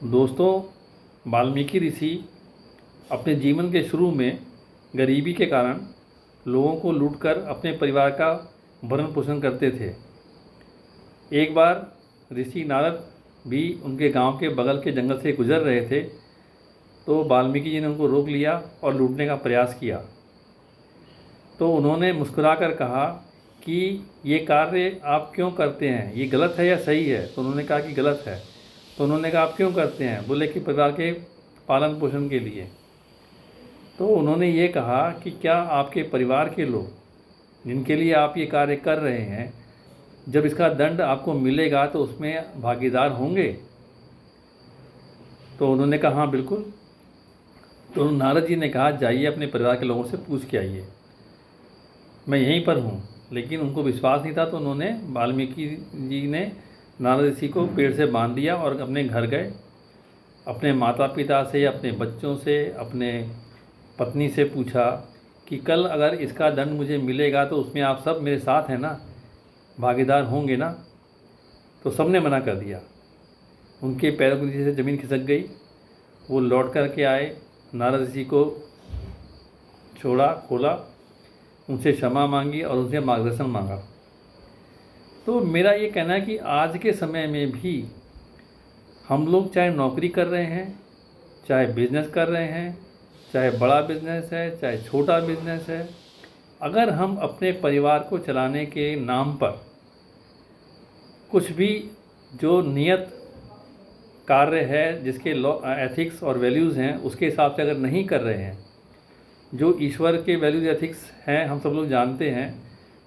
दोस्तों, वाल्मीकि ऋषि अपने जीवन के शुरू में गरीबी के कारण लोगों को लूटकर अपने परिवार का भरण पोषण करते थे। एक बार ऋषि नारद भी उनके गांव के बगल के जंगल से गुजर रहे थे, तो वाल्मीकि जी ने उनको रोक लिया और लूटने का प्रयास किया। तो उन्होंने मुस्कुराकर कहा कि ये कार्य आप क्यों करते हैं, ये गलत है या सही है? तो उन्होंने कहा कि गलत है। तो उन्होंने कहा आप क्यों करते हैं? बोले कि परिवार के पालन पोषण के लिए। तो उन्होंने ये कहा कि क्या आपके परिवार के लोग जिनके लिए आप ये कार्य कर रहे हैं, जब इसका दंड आपको मिलेगा तो उसमें भागीदार होंगे? तो उन्होंने कहा हाँ बिल्कुल। तो नारद जी ने कहा जाइए अपने परिवार के लोगों से पूछ के आइए, मैं यहीं पर हूँ। लेकिन उनको विश्वास नहीं था, तो उन्होंने वाल्मीकि जी ने नारद ऋषि को पेड़ से बांध दिया और अपने घर गए। अपने माता पिता से, अपने बच्चों से, अपने पत्नी से पूछा कि कल अगर इसका दंड मुझे मिलेगा तो उसमें आप सब मेरे साथ हैं ना, भागीदार होंगे ना? तो सबने मना कर दिया। उनके पैरों के नीचे से ज़मीन खिसक गई। वो लौट कर के आए, नारद ऋषि को छोड़ा, खोला, उनसे क्षमा मांगी और उनसे मार्गदर्शन मांगा। तो मेरा ये कहना है कि आज के समय में भी हम लोग चाहे नौकरी कर रहे हैं, चाहे बिजनेस कर रहे हैं, चाहे बड़ा बिजनेस है, चाहे छोटा बिजनेस है, अगर हम अपने परिवार को चलाने के नाम पर कुछ भी जो नियत कार्य है, जिसके लॉ एथिक्स और वैल्यूज़ हैं, उसके हिसाब से अगर नहीं कर रहे हैं, जो ईश्वर के वैल्यूज एथिक्स हैं हम सब लोग जानते हैं,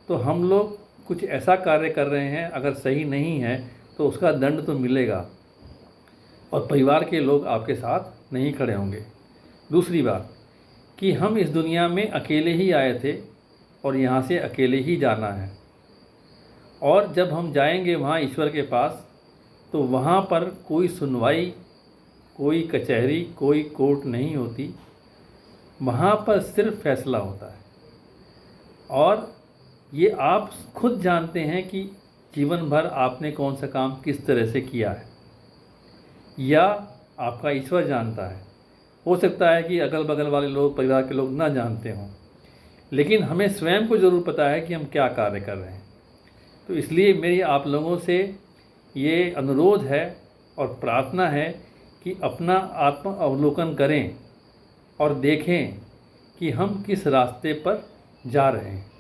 तो हम लोग कुछ ऐसा कार्य कर रहे हैं, अगर सही नहीं है तो उसका दंड तो मिलेगा और परिवार के लोग आपके साथ नहीं खड़े होंगे। दूसरी बात कि हम इस दुनिया में अकेले ही आए थे और यहाँ से अकेले ही जाना है, और जब हम जाएंगे वहाँ ईश्वर के पास, तो वहाँ पर कोई सुनवाई, कोई कचहरी, कोई कोर्ट नहीं होती। वहाँ पर सिर्फ फैसला होता है, और ये आप खुद जानते हैं कि जीवन भर आपने कौन सा काम किस तरह से किया है, या आपका ईश्वर जानता है। हो सकता है कि अगल बगल वाले लोग, परिवार के लोग ना जानते हों, लेकिन हमें स्वयं को ज़रूर पता है कि हम क्या कार्य कर रहे हैं। तो इसलिए मेरी आप लोगों से ये अनुरोध है और प्रार्थना है कि अपना आत्म अवलोकन करें और देखें कि हम किस रास्ते पर जा रहे हैं।